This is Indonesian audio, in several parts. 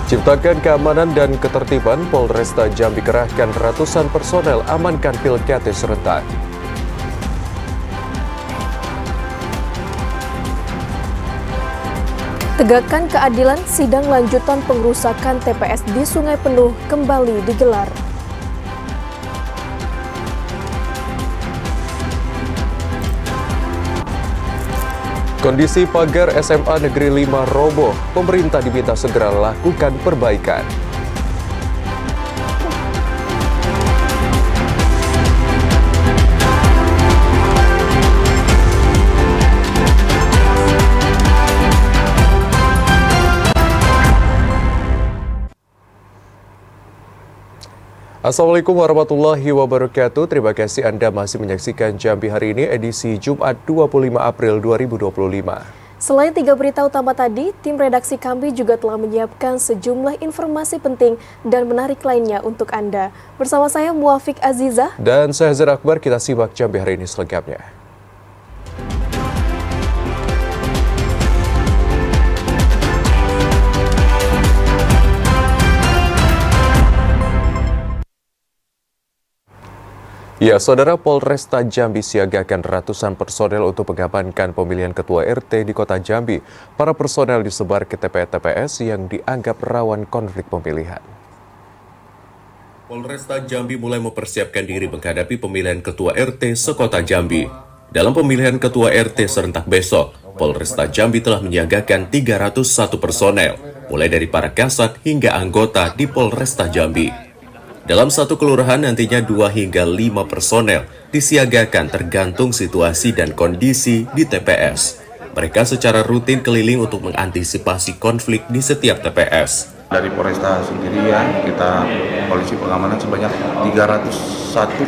Ciptakan keamanan dan ketertiban, Polresta Jambi kerahkan ratusan personel amankan Pilkada serentak. Tegakkan keadilan, sidang lanjutan pengerusakan TPS di Sungai Penuh kembali digelar. Kondisi pagar SMA Negeri 5 roboh, pemerintah diminta segera lakukan perbaikan. Assalamualaikum warahmatullahi wabarakatuh. Terima kasih Anda masih menyaksikan Jambi hari ini, edisi Jumat 25 April 2025. Selain 3 berita utama tadi, tim redaksi kami juga telah menyiapkan sejumlah informasi penting dan menarik lainnya untuk Anda. Bersama saya Muafiq Azizah dan saya Zahir Akbar, kita simak Jambi hari ini selengkapnya. Ya, Saudara, Polresta Jambi siagakan ratusan personel untuk mengamankan pemilihan Ketua RT di Kota Jambi. Para personel disebar ke TPS yang dianggap rawan konflik pemilihan. Polresta Jambi mulai mempersiapkan diri menghadapi pemilihan Ketua RT sekota Jambi. Dalam pemilihan Ketua RT serentak besok, Polresta Jambi telah menyiagakan 301 personel, mulai dari para kasat hingga anggota di Polresta Jambi. Dalam satu kelurahan nantinya 2 hingga 5 personel disiagakan tergantung situasi dan kondisi di TPS. Mereka secara rutin keliling untuk mengantisipasi konflik di setiap TPS. Dari Polresta sendiri ya, kita polisi pengamanan sebanyak 301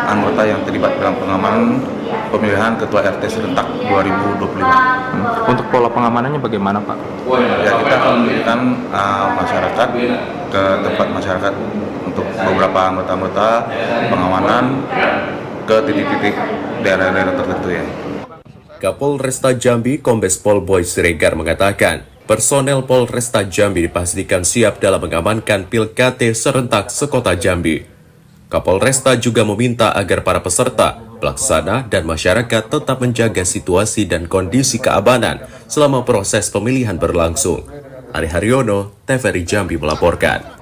anggota yang terlibat dalam pengamanan pemilihan Ketua RT serentak 2025. Untuk pola pengamanannya bagaimana, Pak? Ya, kita akan memberikan masyarakat ke tempat masyarakat untuk beberapa anggota-anggota pengamanan ke titik-titik daerah-daerah tertentu ya. Kapolresta Jambi, Kombes Pol Boy Siregar mengatakan, personel Polresta Jambi dipastikan siap dalam mengamankan Pilkada serentak sekota Jambi. Kapolresta juga meminta agar para peserta, pelaksana, dan masyarakat tetap menjaga situasi dan kondisi keamanan selama proses pemilihan berlangsung. Ari Haryono, TVRI Jambi melaporkan.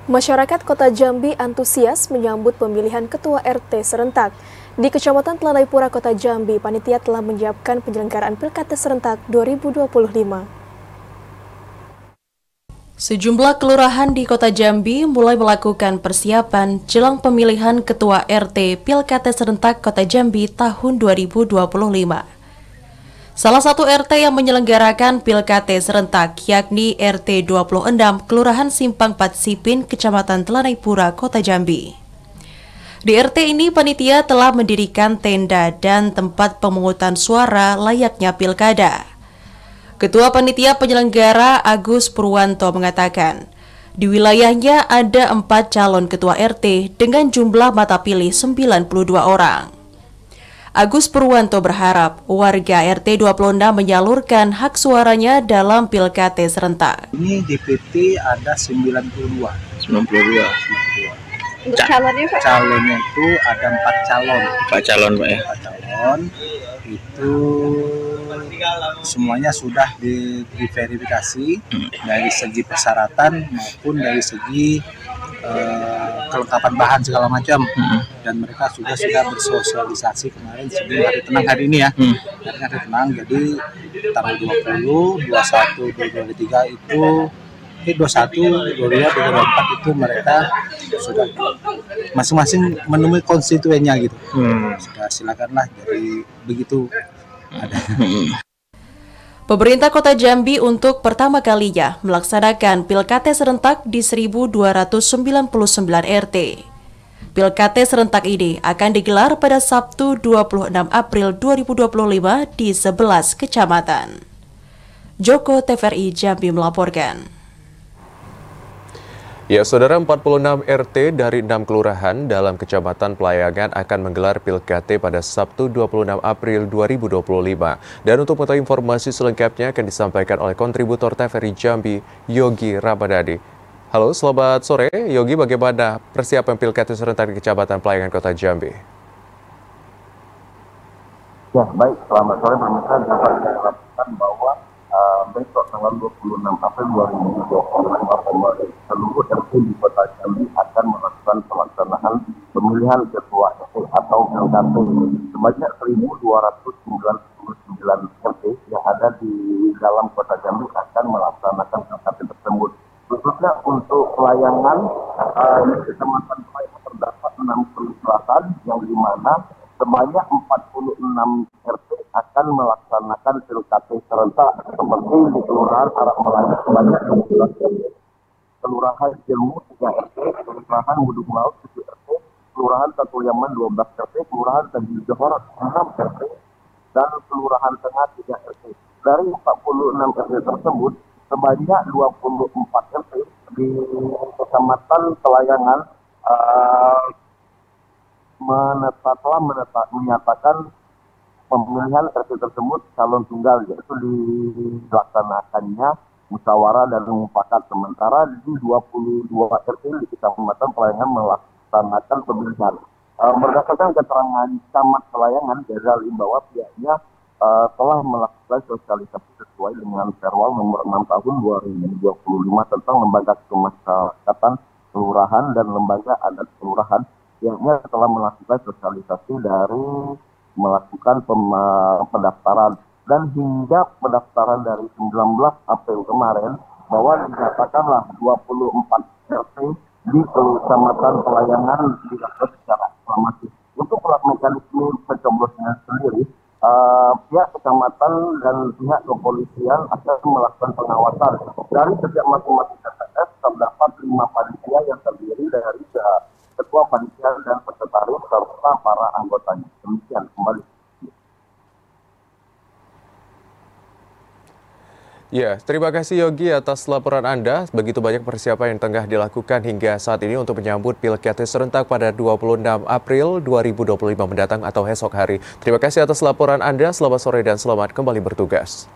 Masyarakat Kota Jambi antusias menyambut pemilihan Ketua RT serentak. Di Kecamatan Telanai-Pura, Kota Jambi, panitia telah menyiapkan penyelenggaraan Pilkada serentak 2025. Sejumlah kelurahan di Kota Jambi mulai melakukan persiapan jelang pemilihan Ketua RT Pilkada serentak Kota Jambi tahun 2025. Salah satu RT yang menyelenggarakan Pilkada serentak yakni RT 26 Kelurahan Simpang 4 Sipin, Kecamatan Telanai-Pura, Kota Jambi. Di RT ini panitia telah mendirikan tenda dan tempat pemungutan suara layaknya pilkada. Ketua Panitia Penyelenggara Agus Purwanto mengatakan, di wilayahnya ada 4 calon Ketua RT dengan jumlah mata pilih 92 orang. Agus Purwanto berharap warga RT 26 menyalurkan hak suaranya dalam Pilkada serentak. Ini DPT ada 92. Untuk calonnya, Pak? Calonnya itu ada 4 calon. 4 calon, Pak ya? 4 calon itu semuanya sudah diverifikasi dari segi persyaratan maupun dari segi kelengkapan bahan segala macam, dan mereka sudah bersosialisasi kemarin sebelum hari tenang hari ini ya. Hari tenang, jadi tanggal 20, 21, 23 itu 21, 22, 24 itu mereka sudah masing-masing menemui konstituennya gitu. Sudah silakanlah, jadi begitu ada. Pemerintah Kota Jambi untuk pertama kalinya melaksanakan Pilkada serentak di 1299 RT. Pilkada serentak ini akan digelar pada Sabtu 26 April 2025 di 11 kecamatan. Joko, TVRI Jambi melaporkan. Ya, Saudara, 46 RT dari 6 kelurahan dalam Kecamatan Pelayangan akan menggelar Pilkada pada Sabtu 26 April 2025. Dan untuk mengetahui informasi selengkapnya akan disampaikan oleh kontributor TVRI Jambi, Yogi Ramadhani. Halo, selamat sore. Yogi, bagaimana persiapan Pilkada serentak di Kecamatan Pelayangan Kota Jambi? Ya, baik. Selamat sore, pemirsa. Dapat saya laporkan bahwa besok tanggal 26 April 2025 seluruh RT di Kota Jambi akan melakukan pelaksanaan pemilihan ketua RT atau LKP sebanyak 1.299 RT yang ada di dalam Kota Jambi akan melaksanakan LKP tersebut. Khususnya untuk pelayangan di Kecamatan Pelayangan terdapat 6 kelurahan yang dimana sebanyak 46 RT akan melaksanakan pilkada serentak seperti di Kelurahan Arab Melayu sebanyak 12 RT, Kelurahan Ilmu 3 RT, Kelurahan Buduk Laut 7 RT, Kelurahan Satu Yaman 12 RT, Kelurahan Tanjung Johor 6 RT, dan Kelurahan Tengah 3 RT. Dari 46 RT tersebut, sebanyak 24 RT di Kecamatan Pelayangan menyatakan pemilihan RT tersebut calon tunggal, yaitu dilaksanakannya musyawarah dan mufakat. Sementara di 22 RT di Kecamatan Pelayangan melaksanakan pemilihan. Berdasarkan keterangan Camat Pelayangan, Jazali, bahwa pihaknya telah melakukan sosialisasi sesuai dengan Perwal nomor 6 tahun 2025 tentang lembaga kemasyarakatan kelurahan dan lembaga adat kelurahan. Pihaknya telah melakukan sosialisasi dari melakukan pendaftaran, dan hingga pendaftaran dari 19 April kemarin bahwa dinyatakanlah 24 RT di Kecamatan Pelayangan dilakukan secara aklamasi. Untuk mekanisme pencoblosan sendiri, pihak kecamatan dan pihak kepolisian akan melakukan pengawasan. Dari setiap masing-masing TPS terdapat 5 panitia yang terdiri dari ketua panitia dan sekretaris serta para anggotanya. Demikian kembali. Ya, terima kasih Yogi atas laporan Anda. Begitu banyak persiapan yang tengah dilakukan hingga saat ini untuk menyambut Pilkada serentak pada 26 April 2025 mendatang atau esok hari. Terima kasih atas laporan Anda. Selamat sore dan selamat kembali bertugas.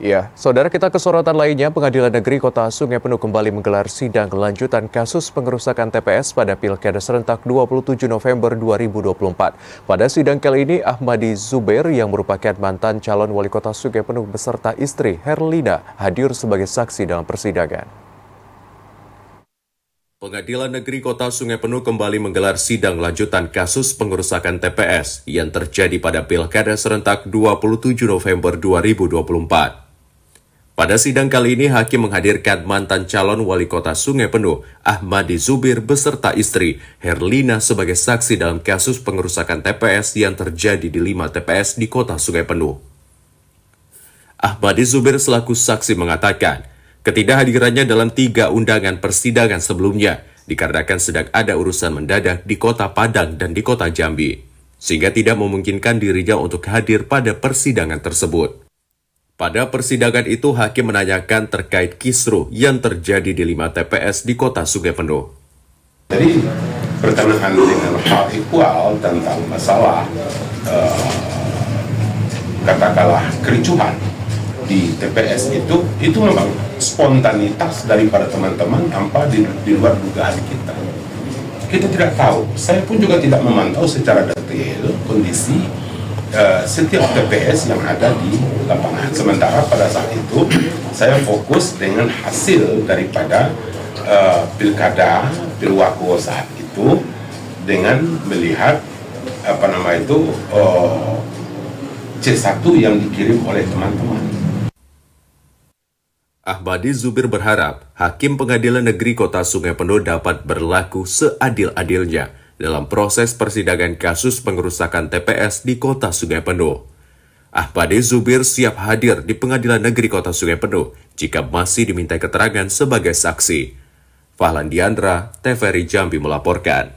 Ya, Saudara, kita ke sorotan lainnya. Pengadilan Negeri Kota Sungai Penuh kembali menggelar sidang lanjutan kasus pengerusakan TPS pada Pilkada serentak 27 November 2024. Pada sidang kali ini, Ahmadi Zubair yang merupakan mantan calon wali kota Sungai Penuh beserta istri Herlina hadir sebagai saksi dalam persidangan. Pengadilan Negeri Kota Sungai Penuh kembali menggelar sidang lanjutan kasus pengerusakan TPS yang terjadi pada Pilkada serentak 27 November 2024. Pada sidang kali ini, hakim menghadirkan mantan calon wali kota Sungai Penuh, Ahmadi Zubair beserta istri, Herlina, sebagai saksi dalam kasus pengerusakan TPS yang terjadi di 5 TPS di kota Sungai Penuh. Ahmadi Zubair selaku saksi mengatakan, ketidakhadirannya dalam 3 undangan persidangan sebelumnya dikarenakan sedang ada urusan mendadak di kota Padang dan di kota Jambi, sehingga tidak memungkinkan dirinya untuk hadir pada persidangan tersebut. Pada persidangan itu, hakim menanyakan terkait kisruh yang terjadi di 5 TPS di kota Sungai Penuh. Jadi, berkenaan dengan hal ikhwal tentang masalah katakanlah kericuhan di TPS itu memang spontanitas daripada teman-teman tanpa di luar dugaan kita. Kita tidak tahu, saya pun juga tidak memantau secara detail kondisi setiap TPS yang ada di lapangan. Sementara pada saat itu saya fokus dengan hasil daripada pilkada Pilwako saat itu dengan melihat C1 yang dikirim oleh teman-teman. Ahmadi Zubair berharap Hakim Pengadilan Negeri Kota Sungai Penuh dapat berlaku seadil-adilnya dalam proses persidangan kasus pengerusakan TPS di Kota Sungai Penuh. Ahmadi Zubair siap hadir di Pengadilan Negeri Kota Sungai Penuh jika masih diminta keterangan sebagai saksi. Fahlan Diandra, TVRI Jambi melaporkan.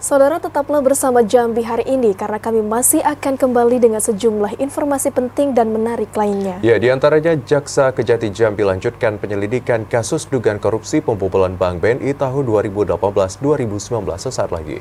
Saudara, tetaplah bersama Jambi hari ini karena kami masih akan kembali dengan sejumlah informasi penting dan menarik lainnya. Ya, diantaranya Jaksa Kejati Jambi lanjutkan penyelidikan kasus dugaan korupsi pembobolan Bank BNI tahun 2018-2019 sesaat lagi.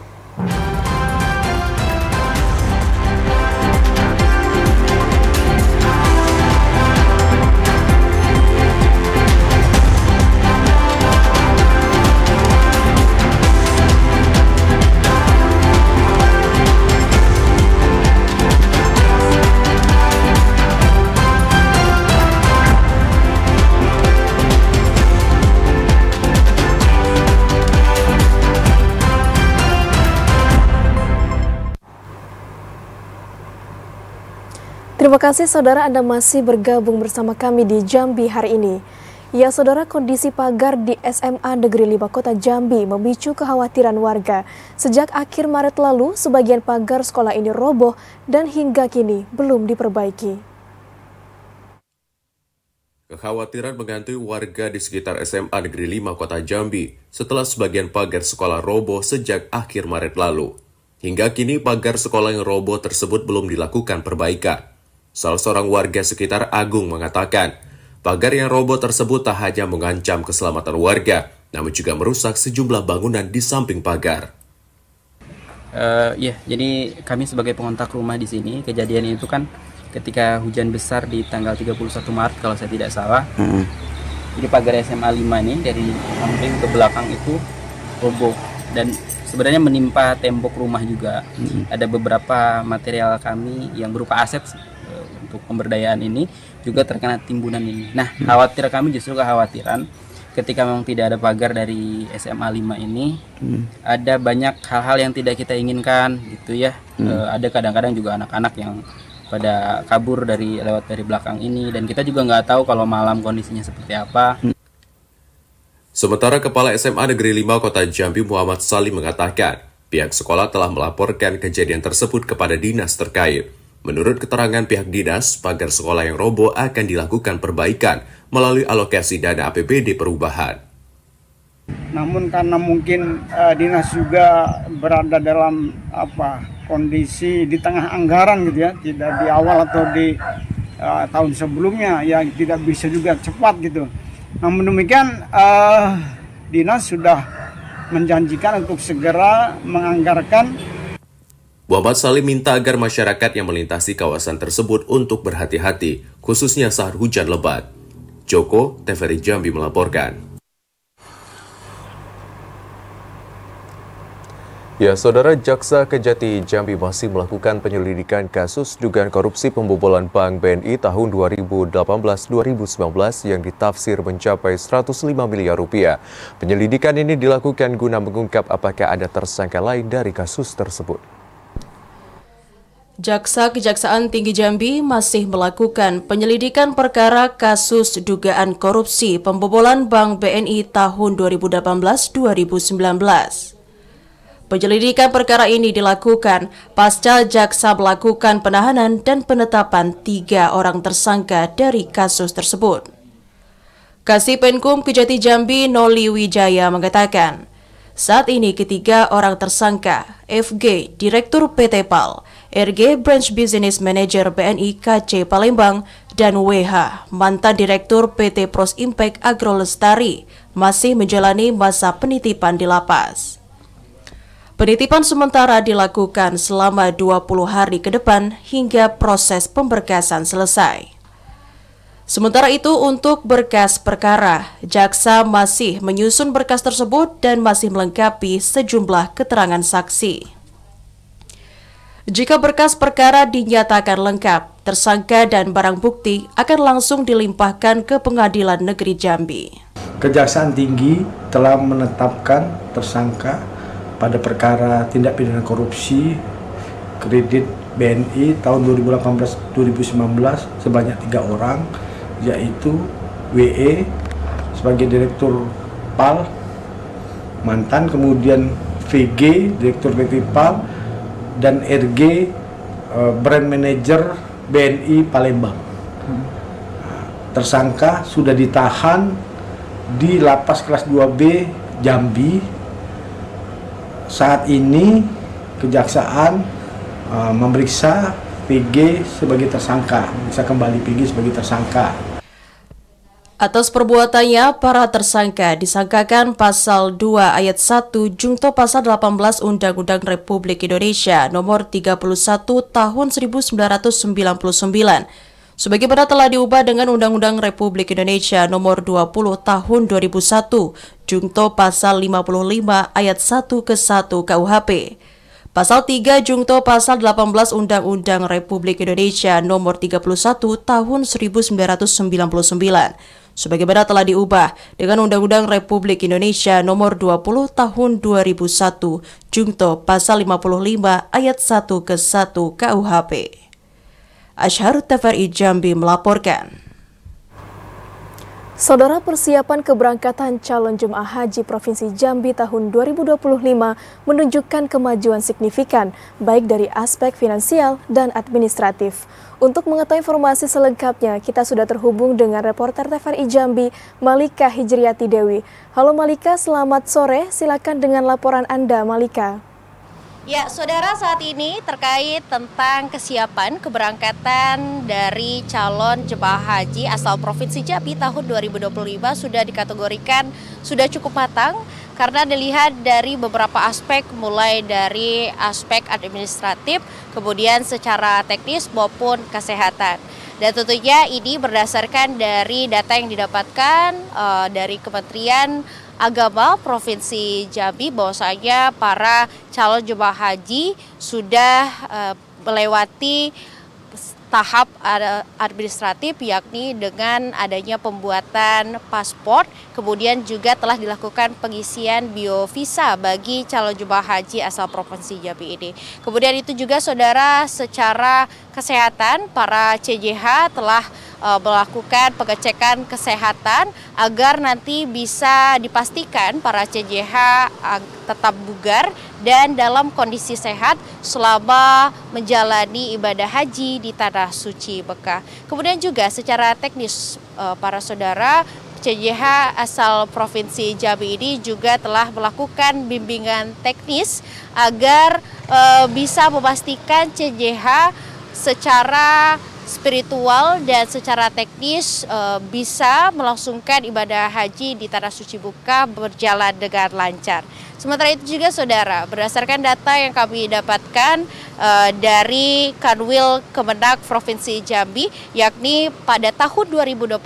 Terima kasih saudara, Anda masih bergabung bersama kami di Jambi hari ini. Ya saudara, kondisi pagar di SMA Negeri 5 Kota Jambi memicu kekhawatiran warga. Sejak akhir Maret lalu, sebagian pagar sekolah ini roboh dan hingga kini belum diperbaiki. Kekhawatiran menghantui warga di sekitar SMA Negeri 5 Kota Jambi setelah sebagian pagar sekolah roboh sejak akhir Maret lalu. Hingga kini pagar sekolah yang roboh tersebut belum dilakukan perbaikan. Salah seorang warga sekitar Agung mengatakan, pagar yang roboh tersebut tak hanya mengancam keselamatan warga, namun juga merusak sejumlah bangunan di samping pagar. Jadi kami sebagai pengontak rumah di sini, kejadian itu kan ketika hujan besar di tanggal 31 Maret kalau saya tidak salah. Jadi pagar SMA 5 ini dari samping ke belakang itu roboh dan sebenarnya menimpa tembok rumah juga. Ada beberapa material kami yang berupa aset untuk pemberdayaan ini juga terkena timbunan ini. Nah, khawatir kami justru kekhawatiran ketika memang tidak ada pagar dari SMA 5 ini, ada banyak hal-hal yang tidak kita inginkan gitu ya. Ada kadang-kadang juga anak-anak yang pada kabur lewat dari belakang ini, dan kita juga nggak tahu kalau malam kondisinya seperti apa. Sementara Kepala SMA Negeri 5 Kota Jambi Muhammad Salim mengatakan, pihak sekolah telah melaporkan kejadian tersebut kepada dinas terkait. Menurut keterangan pihak dinas, pagar sekolah yang roboh akan dilakukan perbaikan melalui alokasi dana APBD perubahan. Namun karena mungkin dinas juga berada dalam kondisi di tengah anggaran gitu ya, tidak di awal atau di tahun sebelumnya, yang tidak bisa juga cepat gitu. Namun demikian dinas sudah menjanjikan untuk segera menganggarkan. Muhammad Salim minta agar masyarakat yang melintasi kawasan tersebut untuk berhati-hati, khususnya saat hujan lebat. Joko, TVRI Jambi melaporkan. Ya, Saudara, Jaksa Kejati Jambi masih melakukan penyelidikan kasus dugaan korupsi pembobolan Bank BNI tahun 2018-2019 yang ditafsir mencapai 105 miliar rupiah. Penyelidikan ini dilakukan guna mengungkap apakah ada tersangka lain dari kasus tersebut. Jaksa Kejaksaan Tinggi Jambi masih melakukan penyelidikan perkara kasus dugaan korupsi pembobolan Bank BNI tahun 2018-2019. Penyelidikan perkara ini dilakukan pasca jaksa melakukan penahanan dan penetapan 3 orang tersangka dari kasus tersebut. Kasipenkum Kejati Jambi Noli Wijaya mengatakan, saat ini ketiga orang tersangka, FG, Direktur PT PAL, RG Branch Business Manager BNI KC Palembang, dan WH, mantan Direktur PT Pros Impact Agro Lestari, masih menjalani masa penitipan di lapas. Penitipan sementara dilakukan selama 20 hari ke depan hingga proses pemberkasan selesai. Sementara itu, untuk berkas perkara, jaksa masih menyusun berkas tersebut dan masih melengkapi sejumlah keterangan saksi. Jika berkas perkara dinyatakan lengkap, tersangka dan barang bukti akan langsung dilimpahkan ke Pengadilan Negeri Jambi. Kejaksaan Tinggi telah menetapkan tersangka pada perkara tindak pidana korupsi kredit BNI tahun 2018-2019 sebanyak 3 orang, yaitu WE sebagai Direktur PAL mantan, kemudian VG Direktur PT PAL, dan RG Brand Manager BNI Palembang. Tersangka sudah ditahan di Lapas Kelas 2B Jambi saat ini Kejaksaan memeriksa PG sebagai tersangka, bisa kembali PG sebagai tersangka. Atas perbuatannya, para tersangka disangkakan pasal 2 ayat 1 Jungto pasal 18 Undang-Undang Republik Indonesia nomor 31 tahun 1999. Sebagaimana telah diubah dengan Undang-Undang Republik Indonesia nomor 20 tahun 2001, Jungto pasal 55 ayat 1 ke 1 KUHP. Pasal 3 Jungto pasal 18 Undang-Undang Republik Indonesia nomor 31 tahun 1999. Sebagaimana telah diubah dengan Undang-Undang Republik Indonesia nomor 20 tahun 2001, Jungto pasal 55 ayat 1 ke 1 KUHP. Asyharut TVRI Jambi melaporkan. Saudara, persiapan keberangkatan calon jemaah haji Provinsi Jambi tahun 2025 menunjukkan kemajuan signifikan, baik dari aspek finansial dan administratif. Untuk mengetahui informasi selengkapnya, kita sudah terhubung dengan reporter TVRI Jambi, Malika Hijriati Dewi. Halo Malika, selamat sore. Silakan dengan laporan Anda, Malika. Ya, saudara, saat ini terkait tentang kesiapan keberangkatan dari calon jemaah haji asal Provinsi Jambi tahun 2025 sudah dikategorikan sudah cukup matang karena dilihat dari beberapa aspek, mulai dari aspek administratif, kemudian secara teknis maupun kesehatan. Dan tentunya ini berdasarkan dari data yang didapatkan dari Kementerian Agama Provinsi Jambi, bahwasanya para calon jemaah haji sudah melewati tahap administratif, yakni dengan adanya pembuatan paspor, kemudian juga telah dilakukan pengisian biovisa bagi calon jemaah haji asal Provinsi Jambi ini. Kemudian itu juga saudara, secara kesehatan para CJH telah melakukan pengecekan kesehatan agar nanti bisa dipastikan para CJH tetap bugar dan dalam kondisi sehat selama menjalani ibadah haji di Tanah Suci Mekah. Kemudian juga secara teknis para saudara, CJH asal Provinsi Jambi ini juga telah melakukan bimbingan teknis agar bisa memastikan CJH secara spiritual dan secara teknis bisa melangsungkan ibadah haji di Tanah Suci Mekah berjalan dengan lancar. Sementara itu juga saudara, berdasarkan data yang kami dapatkan dari Kanwil Kemenak Provinsi Jambi, yakni pada tahun 2025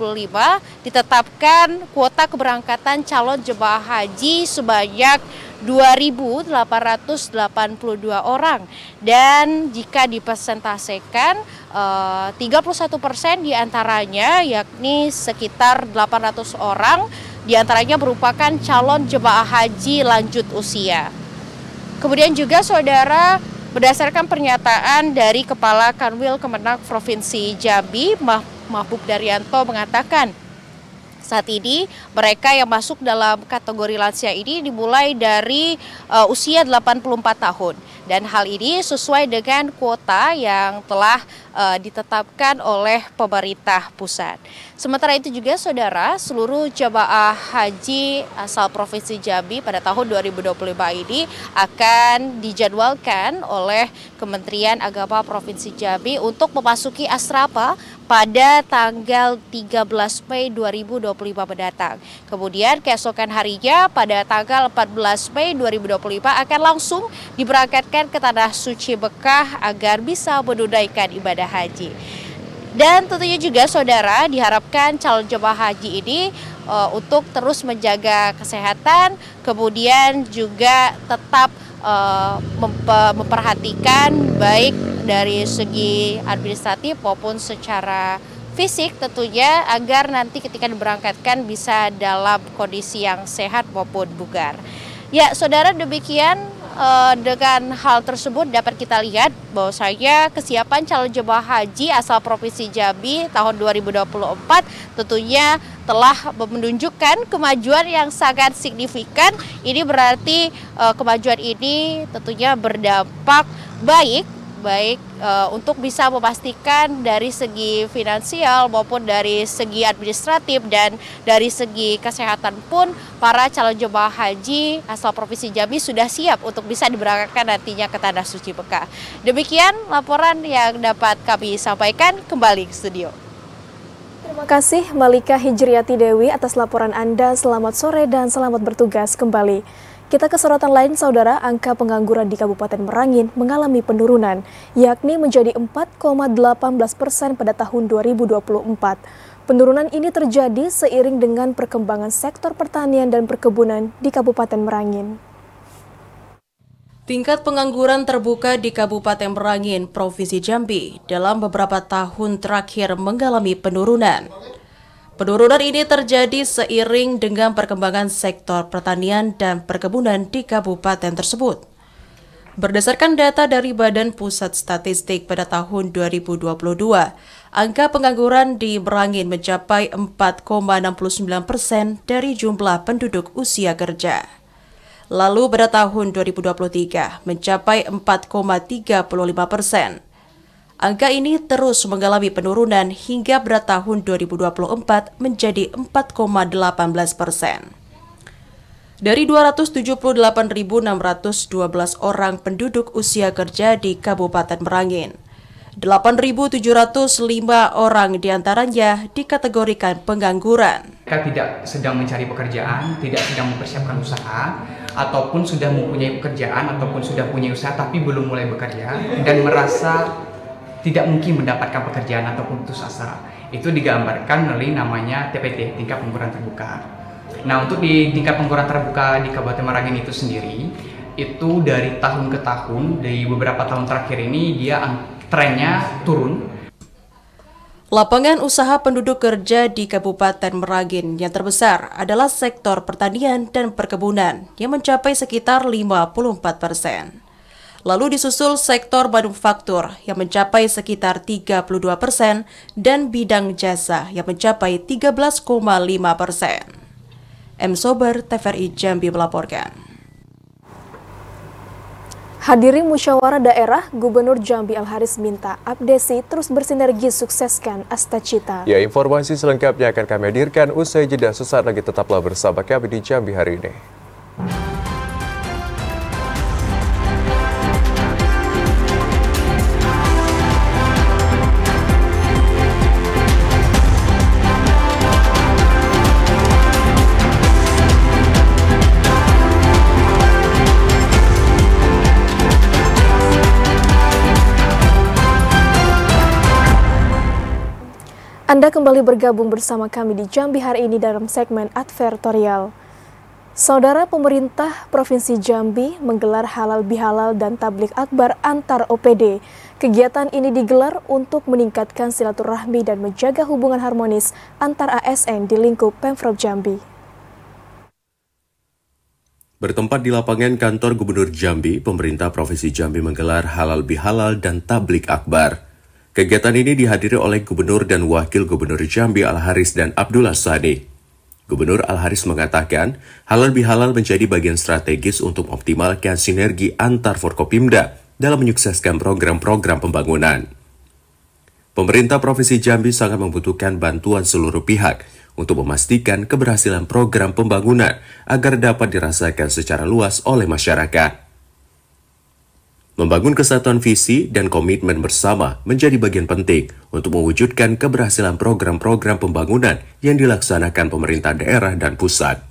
ditetapkan kuota keberangkatan calon jemaah haji sebanyak 2.882 orang, dan jika dipresentasikan 31% diantaranya, yakni sekitar 800 orang diantaranya merupakan calon jemaah haji lanjut usia. Kemudian juga saudara, berdasarkan pernyataan dari Kepala Kanwil Kemenak Provinsi Jambi, Mahbub Daryanto, mengatakan saat ini mereka yang masuk dalam kategori lansia ini dimulai dari usia 84 tahun. Dan hal ini sesuai dengan kuota yang telah ditetapkan oleh pemerintah pusat. Sementara itu juga saudara, seluruh jemaah haji asal Provinsi Jambi pada tahun 2025 ini akan dijadwalkan oleh Kementerian Agama Provinsi Jambi untuk memasuki asrama pada tanggal 13 Mei 2025 mendatang. Kemudian keesokan harinya pada tanggal 14 Mei 2025 akan langsung diberangkatkan ke Tanah Suci Mekah agar bisa menunaikan ibadah haji. Dan tentunya juga saudara, diharapkan calon jemaah haji ini untuk terus menjaga kesehatan, kemudian juga tetap memperhatikan baik dari segi administratif maupun secara fisik tentunya, agar nanti ketika diberangkatkan bisa dalam kondisi yang sehat maupun bugar. Ya saudara, demikian dengan hal tersebut dapat kita lihat bahwasanya kesiapan calon jemaah haji asal Provinsi Jambi tahun 2024 tentunya telah menunjukkan kemajuan yang sangat signifikan. Ini berarti kemajuan ini tentunya berdampak baik baik untuk bisa memastikan dari segi finansial maupun dari segi administratif dan dari segi kesehatan pun para calon jemaah haji asal Provinsi Jambi sudah siap untuk bisa diberangkatkan nantinya ke Tanah Suci Mekah. Demikian laporan yang dapat kami sampaikan, kembali ke studio. Terima kasih Malika Hijriati Dewi atas laporan Anda. Selamat sore dan selamat bertugas kembali. Kita ke sorotan lain, Saudara. Angka pengangguran di Kabupaten Merangin mengalami penurunan, yakni menjadi 4,18% pada tahun 2024. Penurunan ini terjadi seiring dengan perkembangan sektor pertanian dan perkebunan di Kabupaten Merangin. Tingkat pengangguran terbuka di Kabupaten Merangin, Provinsi Jambi dalam beberapa tahun terakhir mengalami penurunan. Penurunan ini terjadi seiring dengan perkembangan sektor pertanian dan perkebunan di kabupaten tersebut. Berdasarkan data dari Badan Pusat Statistik pada tahun 2022, angka pengangguran di Merangin mencapai 4,69% dari jumlah penduduk usia kerja. Lalu pada tahun 2023 mencapai 4,35%. Angka ini terus mengalami penurunan hingga pada tahun 2024 menjadi 4,18%. Dari 278.612 orang penduduk usia kerja di Kabupaten Merangin, 8.705 orang diantaranya dikategorikan pengangguran. Mereka tidak sedang mencari pekerjaan, tidak sedang mempersiapkan usaha, ataupun sudah mempunyai pekerjaan, ataupun sudah punya usaha tapi belum mulai bekerja, dan merasa tidak mungkin mendapatkan pekerjaan ataupun putus asa. Itu digambarkan melalui namanya TPT, tingkat pengangguran terbuka. Nah, untuk di tingkat pengangguran terbuka di Kabupaten Merangin itu sendiri, itu dari tahun ke tahun, dari beberapa tahun terakhir ini dia trennya turun. Lapangan usaha penduduk kerja di Kabupaten Merangin yang terbesar adalah sektor pertanian dan perkebunan yang mencapai sekitar 54%. Lalu disusul sektor manufaktur yang mencapai sekitar 32% dan bidang jasa yang mencapai 13,5%. M. Sober, TVRI Jambi melaporkan. Hadiri musyawarah daerah, Gubernur Jambi Alharis minta Abdesi terus bersinergi sukseskan Astacita. Ya, informasi selengkapnya akan kami hadirkan usai jeda. Sesaat lagi tetaplah bersama kami di Jambi hari ini. Anda kembali bergabung bersama kami di Jambi hari ini dalam segmen advertorial. Saudara, pemerintah Provinsi Jambi menggelar halal bihalal dan tablik akbar antar OPD. Kegiatan ini digelar untuk meningkatkan silaturahmi dan menjaga hubungan harmonis antar ASN di lingkup Pemprov Jambi. Bertempat di lapangan kantor Gubernur Jambi, pemerintah Provinsi Jambi menggelar halal bihalal dan tablik akbar. Kegiatan ini dihadiri oleh Gubernur dan Wakil Gubernur Jambi Alharis dan Abdullah Sani. Gubernur Alharis mengatakan, halal bihalal menjadi bagian strategis untuk mengoptimalkan sinergi antar Forkopimda dalam menyukseskan program-program pembangunan. Pemerintah Provinsi Jambi sangat membutuhkan bantuan seluruh pihak untuk memastikan keberhasilan program pembangunan agar dapat dirasakan secara luas oleh masyarakat. Membangun kesatuan visi dan komitmen bersama menjadi bagian penting untuk mewujudkan keberhasilan program-program pembangunan yang dilaksanakan pemerintah daerah dan pusat.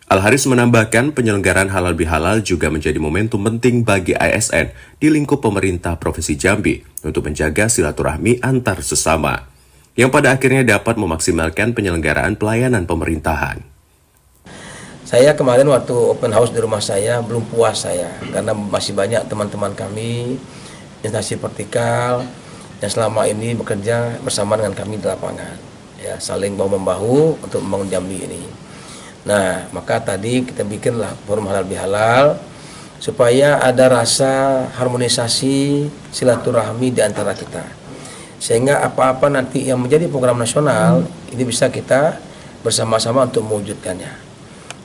Alharis menambahkan penyelenggaraan halal bihalal juga menjadi momentum penting bagi ASN di lingkup pemerintah Provinsi Jambi untuk menjaga silaturahmi antar sesama, yang pada akhirnya dapat memaksimalkan penyelenggaraan pelayanan pemerintahan. Saya kemarin waktu open house di rumah saya belum puas saya karena masih banyak teman-teman kami instansi vertikal yang selama ini bekerja bersama dengan kami di lapangan, ya saling bahu-membahu untuk membangun Jambi ini. Nah, maka tadi kita bikinlah forum halal bihalal supaya ada rasa harmonisasi silaturahmi di antara kita, sehingga apa-apa nanti yang menjadi program nasional ini bisa kita bersama-sama untuk mewujudkannya.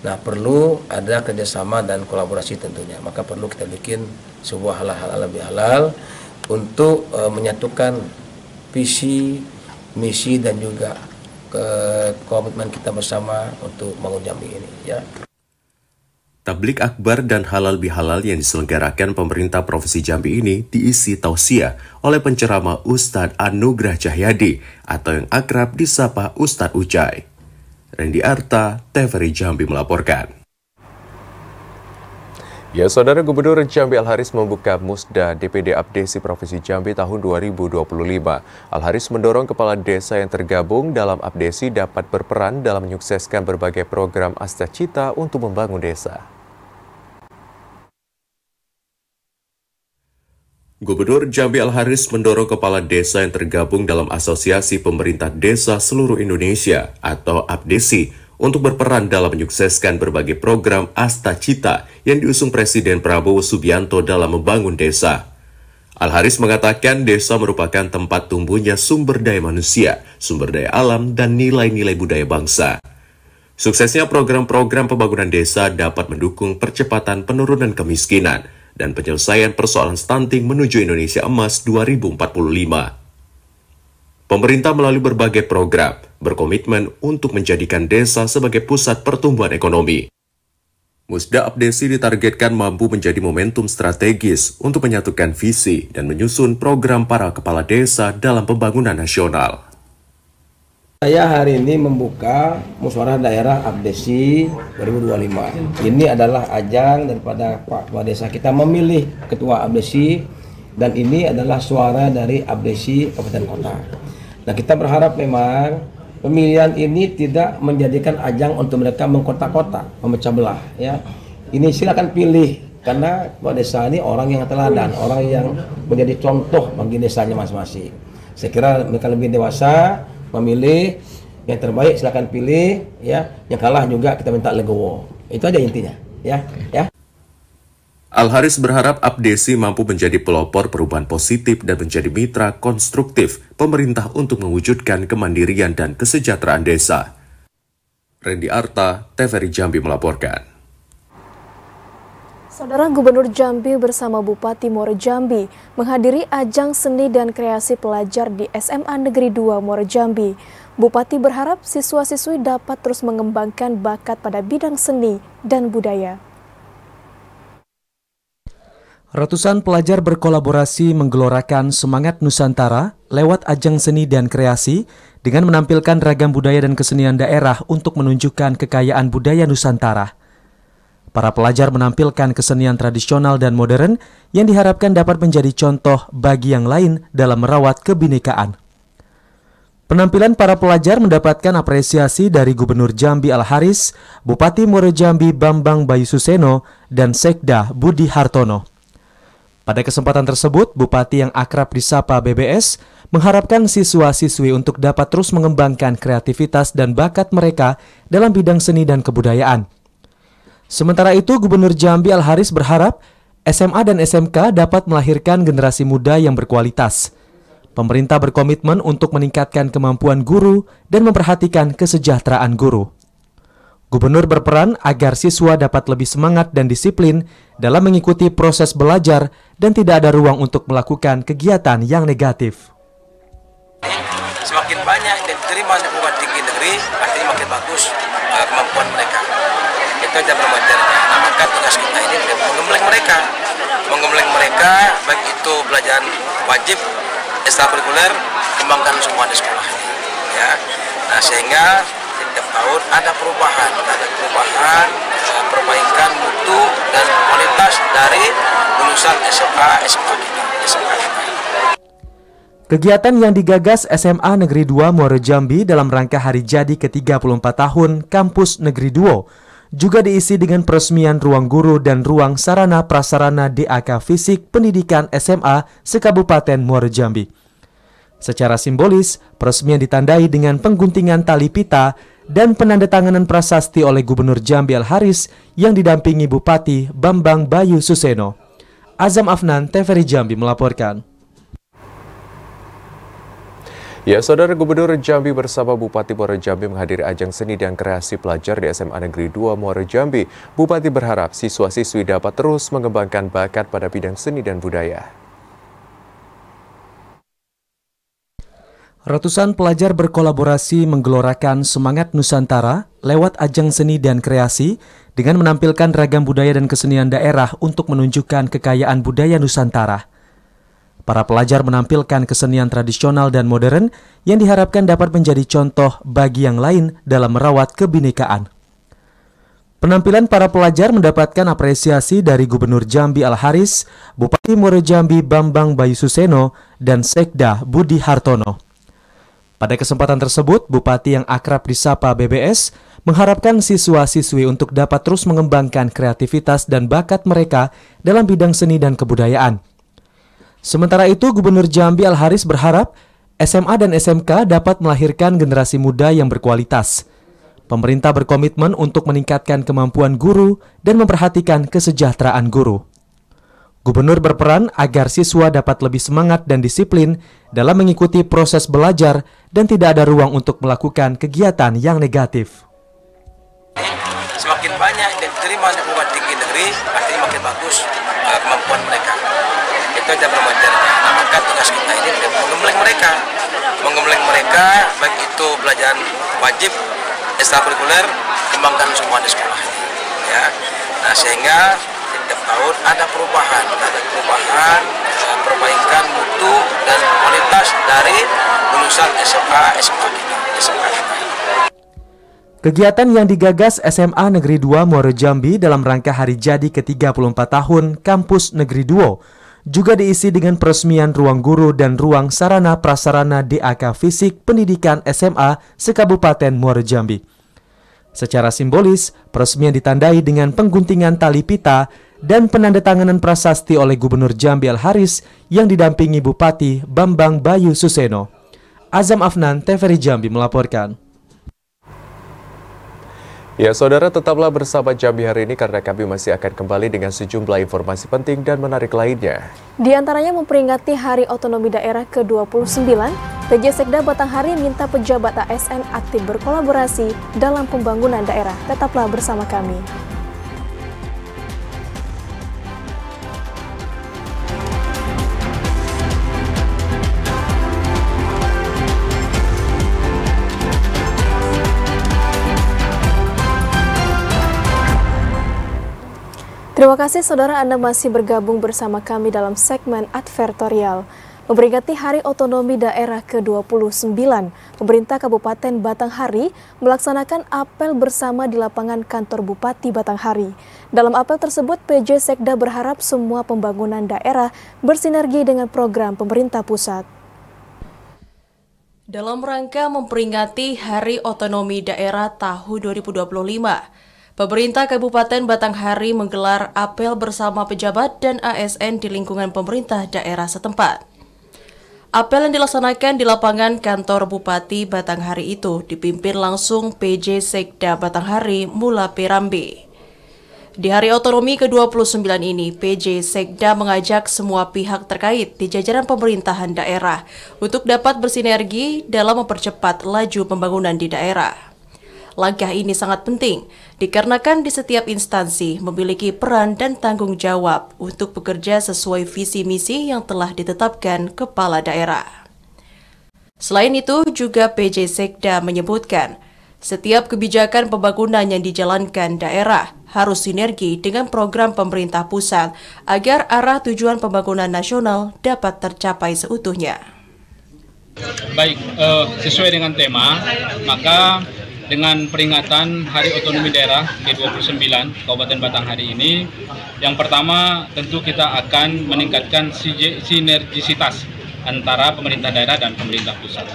Nah, perlu ada kerjasama dan kolaborasi tentunya. Maka perlu kita bikin sebuah halal bihalal untuk menyatukan visi, misi dan juga komitmen kita bersama untuk bangun Jambi ini, ya. Tablik akbar dan halal bihalal yang diselenggarakan pemerintah Provinsi Jambi ini diisi tausiah oleh penceramah Ustadz Anugrah Cahyadi atau yang akrab disapa Ustadz Ucai. Randy Arta, TVRI Jambi melaporkan. Ya, Saudara, Gubernur Jambi Al-Haris membuka Musda DPD Abdesi Provinsi Jambi tahun 2025. Al-Haris mendorong kepala desa yang tergabung dalam Abdesi dapat berperan dalam menyukseskan berbagai program Astacita untuk membangun desa. Gubernur Jambi Al-Haris mendorong kepala desa yang tergabung dalam Asosiasi Pemerintah Desa Seluruh Indonesia atau Abdesi untuk berperan dalam menyukseskan berbagai program Astacita yang diusung Presiden Prabowo Subianto dalam membangun desa. Al-Haris mengatakan desa merupakan tempat tumbuhnya sumber daya manusia, sumber daya alam, dan nilai-nilai budaya bangsa. Suksesnya program-program pembangunan desa dapat mendukung percepatan penurunan kemiskinan dan penyelesaian persoalan stunting menuju Indonesia Emas 2045. Pemerintah melalui berbagai program berkomitmen untuk menjadikan desa sebagai pusat pertumbuhan ekonomi. Musda Abdesi ditargetkan mampu menjadi momentum strategis untuk menyatukan visi dan menyusun program para kepala desa dalam pembangunan nasional. Saya hari ini membuka Musyawarah Daerah Abdesi 2025. Ini adalah ajang daripada Pak Kepala Desa kita memilih Ketua Abdesi, dan ini adalah suara dari Abdesi Kabupaten Kota. Nah, kita berharap memang pemilihan ini tidak menjadikan ajang untuk mereka mengkotak-kotak, memecah belah. Ya, ini silakan pilih karena Kepala Desa ini orang yang teladan, orang yang menjadi contoh bagi desanya masing-masing. Saya kira mereka lebih dewasa. Memilih yang terbaik silakan pilih, ya. Yang kalah juga kita minta legowo. Itu aja intinya, ya. Al-Haris berharap Abdesi mampu menjadi pelopor perubahan positif dan menjadi mitra konstruktif pemerintah untuk mewujudkan kemandirian dan kesejahteraan desa. Randy Arta, TVRI Jambi melaporkan. Saudara, Gubernur Jambi bersama Bupati Muaro Jambi menghadiri ajang seni dan kreasi pelajar di SMA Negeri 2 Muaro Jambi. Bupati berharap siswa-siswi dapat terus mengembangkan bakat pada bidang seni dan budaya. Ratusan pelajar berkolaborasi menggelorakan semangat Nusantara lewat ajang seni dan kreasi dengan menampilkan ragam budaya dan kesenian daerah untuk menunjukkan kekayaan budaya Nusantara. Para pelajar menampilkan kesenian tradisional dan modern yang diharapkan dapat menjadi contoh bagi yang lain dalam merawat kebinekaan. Penampilan para pelajar mendapatkan apresiasi dari Gubernur Jambi Al-Haris, Bupati Muaro Jambi Bambang Bayu Suseno, dan Sekda Budi Hartono. Pada kesempatan tersebut, Bupati yang akrab disapa BBS mengharapkan siswa-siswi untuk dapat terus mengembangkan kreativitas dan bakat mereka dalam bidang seni dan kebudayaan. Sementara itu, Gubernur Jambi Al-Haris berharap SMA dan SMK dapat melahirkan generasi muda yang berkualitas. Pemerintah berkomitmen untuk meningkatkan kemampuan guru dan memperhatikan kesejahteraan guru. Gubernur berperan agar siswa dapat lebih semangat dan disiplin dalam mengikuti proses belajar dan tidak ada ruang untuk melakukan kegiatan yang negatif. Semakin banyak yang diterima di perguruan tinggi negeri, artinya makin bagus kemampuan mereka. Itu aja perwajarannya. Nah, maka tugas kita ini menggembleng mereka, baik itu pelajaran wajib, ekstrakurikuler, kembangkan semua di sekolah. Ya, nah sehingga setiap tahun ada perubahan, perbaikan mutu dan kualitas dari lulusan SMA kita. Kegiatan yang digagas SMA Negeri 2 Muaro Jambi dalam rangka hari jadi ke-34 tahun Kampus Negeri 2 juga diisi dengan peresmian ruang guru dan ruang sarana prasarana DAK Fisik Pendidikan SMA se-Kabupaten Muaro Jambi. Secara simbolis, peresmian ditandai dengan pengguntingan tali pita dan penandatanganan prasasti oleh Gubernur Jambi Al-Haris yang didampingi Bupati Bambang Bayu Suseno. Azam Afnan, TVRI Jambi melaporkan. Ya, Saudara, Gubernur Jambi bersama Bupati Muara Jambi menghadiri ajang seni dan kreasi pelajar di SMA Negeri 2 Muara Jambi. Bupati berharap siswa-siswi dapat terus mengembangkan bakat pada bidang seni dan budaya. Ratusan pelajar berkolaborasi menggelorakan semangat Nusantara lewat ajang seni dan kreasi dengan menampilkan ragam budaya dan kesenian daerah untuk menunjukkan kekayaan budaya Nusantara. Para pelajar menampilkan kesenian tradisional dan modern yang diharapkan dapat menjadi contoh bagi yang lain dalam merawat kebinekaan. Penampilan para pelajar mendapatkan apresiasi dari Gubernur Jambi Al-Haris, Bupati Muara Jambi Bambang Bayu Suseno, dan Sekda Budi Hartono. Pada kesempatan tersebut, Bupati yang akrab disapa BBS mengharapkan siswa-siswi untuk dapat terus mengembangkan kreativitas dan bakat mereka dalam bidang seni dan kebudayaan. Sementara itu, Gubernur Jambi Al-Haris berharap SMA dan SMK dapat melahirkan generasi muda yang berkualitas. Pemerintah berkomitmen untuk meningkatkan kemampuan guru dan memperhatikan kesejahteraan guru. Gubernur berperan agar siswa dapat lebih semangat dan disiplin dalam mengikuti proses belajar dan tidak ada ruang untuk melakukan kegiatan yang negatif. Semakin banyak yang diterima di perguruan tinggi negeri, artinya makin bagus kemampuan mereka. Itu yang belajarnya. Nah, maka tugas kita ini mengembleng mereka, baik itu pelajaran wajib, ekstrakurikuler, kembangkan semua di sekolah. Ya, nah sehingga setiap tahun ada perubahan, perbaikan mutu dan kualitas dari lulusan SMA kita. Kegiatan yang digagas SMA Negeri 2 Muara Jambi dalam rangka hari jadi ke-34 tahun Kampus Negeri 2 juga diisi dengan peresmian ruang guru dan ruang sarana prasarana DAK Fisik Pendidikan SMA se-Kabupaten Muara Jambi. Secara simbolis, peresmian ditandai dengan pengguntingan tali pita dan penandatanganan prasasti oleh Gubernur Jambi Al-Haris yang didampingi Bupati Bambang Bayu Suseno. Azam Afnan, TVRI Jambi melaporkan. Ya, Saudara, tetaplah bersama Jambi hari ini karena kami masih akan kembali dengan sejumlah informasi penting dan menarik lainnya. Di antaranya memperingati Hari Otonomi Daerah ke-29, PJ Sekda Batanghari minta pejabat ASN aktif berkolaborasi dalam pembangunan daerah. Tetaplah bersama kami. Terima kasih saudara Anda masih bergabung bersama kami dalam segmen advertorial. Memperingati Hari Otonomi Daerah ke-29, pemerintah Kabupaten Batanghari melaksanakan apel bersama di lapangan kantor Bupati Batanghari. Dalam apel tersebut, PJ Sekda berharap semua pembangunan daerah bersinergi dengan program pemerintah pusat. Dalam rangka memperingati Hari Otonomi Daerah tahun 2025, pemerintah Kabupaten Batanghari menggelar apel bersama pejabat dan ASN di lingkungan pemerintah daerah setempat. Apel yang dilaksanakan di lapangan kantor Bupati Batanghari itu dipimpin langsung PJ Sekda Batanghari Mula Pirambe. Di Hari Otonomi ke-29 ini, PJ Sekda mengajak semua pihak terkait di jajaran pemerintahan daerah untuk dapat bersinergi dalam mempercepat laju pembangunan di daerah. Langkah ini sangat penting dikarenakan di setiap instansi memiliki peran dan tanggung jawab untuk bekerja sesuai visi misi yang telah ditetapkan kepala daerah. Selain itu, juga PJ Sekda menyebutkan, setiap kebijakan pembangunan yang dijalankan daerah harus sinergi dengan program pemerintah pusat agar arah tujuan pembangunan nasional dapat tercapai seutuhnya. Baik, sesuai dengan tema, maka dengan peringatan Hari Otonomi Daerah ke-29 Kabupaten Batanghari ini, yang pertama tentu kita akan meningkatkan sinergisitas antara pemerintah daerah dan pemerintah pusat.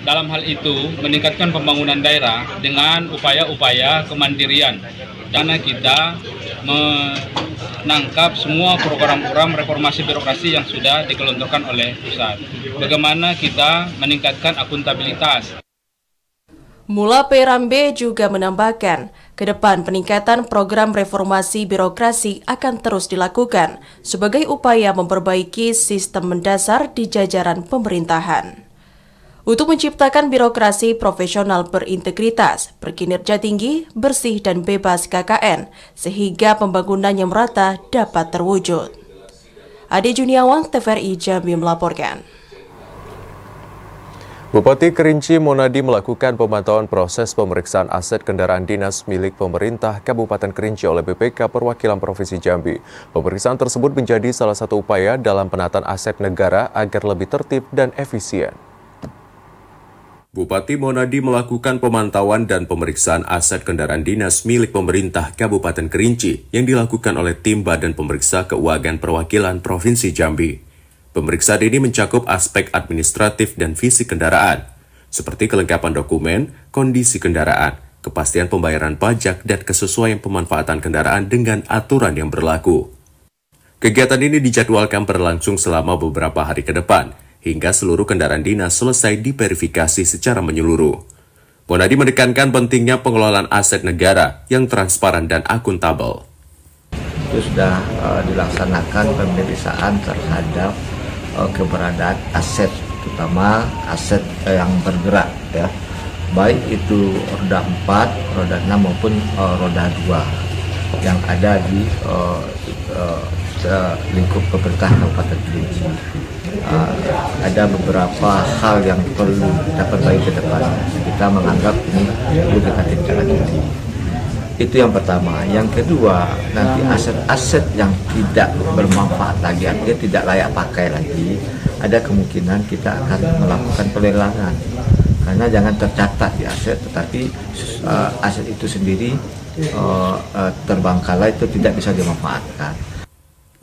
Dalam hal itu, meningkatkan pembangunan daerah dengan upaya-upaya kemandirian, karena kita menangkap semua program-program reformasi birokrasi yang sudah digelontorkan oleh pusat. Bagaimana kita meningkatkan akuntabilitas. Mula Pirambe juga menambahkan, ke depan peningkatan program reformasi birokrasi akan terus dilakukan sebagai upaya memperbaiki sistem mendasar di jajaran pemerintahan. untuk menciptakan birokrasi profesional berintegritas, berkinerja tinggi, bersih dan bebas KKN, sehingga pembangunan yang merata dapat terwujud. Ade Juniawan, TVRI Jambi melaporkan. Bupati Kerinci Monadi melakukan pemantauan proses pemeriksaan aset kendaraan dinas milik pemerintah Kabupaten Kerinci oleh BPK Perwakilan Provinsi Jambi. Pemeriksaan tersebut menjadi salah satu upaya dalam penataan aset negara agar lebih tertib dan efisien. Bupati Monadi melakukan pemantauan dan pemeriksaan aset kendaraan dinas milik pemerintah Kabupaten Kerinci yang dilakukan oleh tim Badan Pemeriksa Keuangan Perwakilan Provinsi Jambi. Pemeriksaan ini mencakup aspek administratif dan fisik kendaraan, seperti kelengkapan dokumen, kondisi kendaraan, kepastian pembayaran pajak, dan kesesuaian pemanfaatan kendaraan dengan aturan yang berlaku. Kegiatan ini dijadwalkan berlangsung selama beberapa hari ke depan, hingga seluruh kendaraan dinas selesai diverifikasi secara menyeluruh. Monadi menekankan pentingnya pengelolaan aset negara yang transparan dan akuntabel. Itu sudah dilaksanakan pemeriksaan terhadap keberadaan aset, terutama aset yang bergerak, ya, baik itu roda 4, roda 6 maupun roda 2 yang ada di lingkup pemerintah Kabupaten Kerinci. Ada beberapa hal yang perlu dapat baik ke depan. Kita menganggap ini perlu kita tindak lanjuti. Itu yang pertama. Yang kedua, nanti aset-aset yang tidak bermanfaat lagi, artinya tidak layak pakai lagi, ada kemungkinan kita akan melakukan pelelangan. Karena jangan tercatat di aset, tetapi aset itu sendiri terbengkalai, itu tidak bisa dimanfaatkan.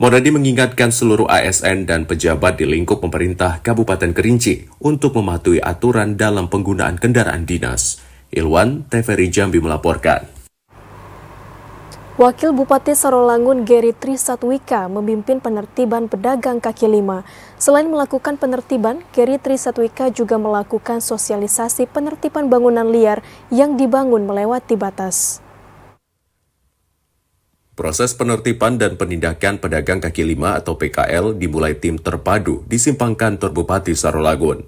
Monadi mengingatkan seluruh ASN dan pejabat di lingkup pemerintah Kabupaten Kerinci untuk mematuhi aturan dalam penggunaan kendaraan dinas. Ilwan, TVRI Jambi melaporkan. Wakil Bupati Sarolangun Geri Trisatwika memimpin penertiban pedagang kaki lima. Selain melakukan penertiban, Geri Trisatwika juga melakukan sosialisasi penertiban bangunan liar yang dibangun melewati batas. Proses penertiban dan penindakan pedagang kaki lima atau PKL dimulai tim terpadu di simpang kantor Bupati Sarolangun.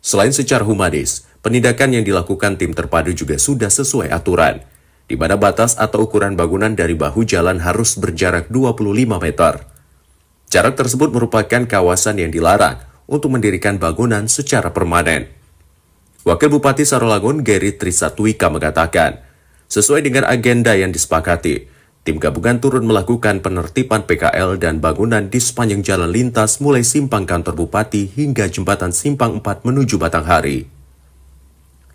Selain secara humanis, penindakan yang dilakukan tim terpadu juga sudah sesuai aturan, di mana batas atau ukuran bangunan dari bahu jalan harus berjarak 25 meter. Jarak tersebut merupakan kawasan yang dilarang untuk mendirikan bangunan secara permanen. Wakil Bupati Sarolangun Geri Trisatwika mengatakan, sesuai dengan agenda yang disepakati, tim gabungan turun melakukan penertiban PKL dan bangunan di sepanjang jalan lintas mulai simpang kantor Bupati hingga jembatan Simpang 4 menuju Batanghari.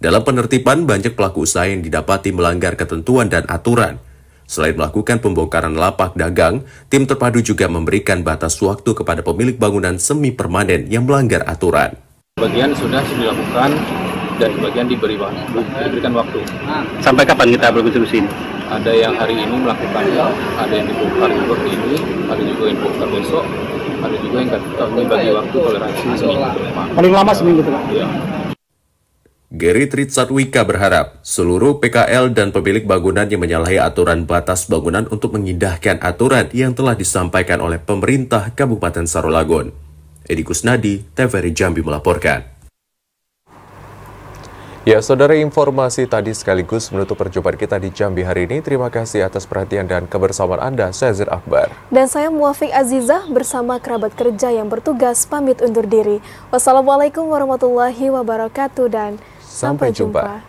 Dalam penertiban, banyak pelaku usaha yang didapati melanggar ketentuan dan aturan. Selain melakukan pembongkaran lapak dagang, tim terpadu juga memberikan batas waktu kepada pemilik bangunan semi-permanen yang melanggar aturan. Sebagian sudah dilakukan dan sebagian diberikan waktu. Sampai kapan kita berdiskusi ini? Ada yang hari ini melakukannya, ada yang dibongkar juga ini, ada juga yang dibongkar besok, ada juga yang kami bagi waktu toleransi seminggu ke depan. Paling lama seminggu kan? Iya. Geri Trisatwika berharap seluruh PKL dan pemilik bangunan yang menyalahi aturan batas bangunan untuk mengindahkan aturan yang telah disampaikan oleh pemerintah Kabupaten Sarolangun. Edi Kusnadi, TVRI Jambi melaporkan. Ya, saudara, informasi tadi sekaligus menutup perjumpaan kita di Jambi hari ini. Terima kasih atas perhatian dan kebersamaan Anda. Saya Zir Akbar. Dan saya Muafiq Azizah bersama kerabat kerja yang bertugas pamit undur diri. Wassalamualaikum warahmatullahi wabarakatuh dan sampai jumpa.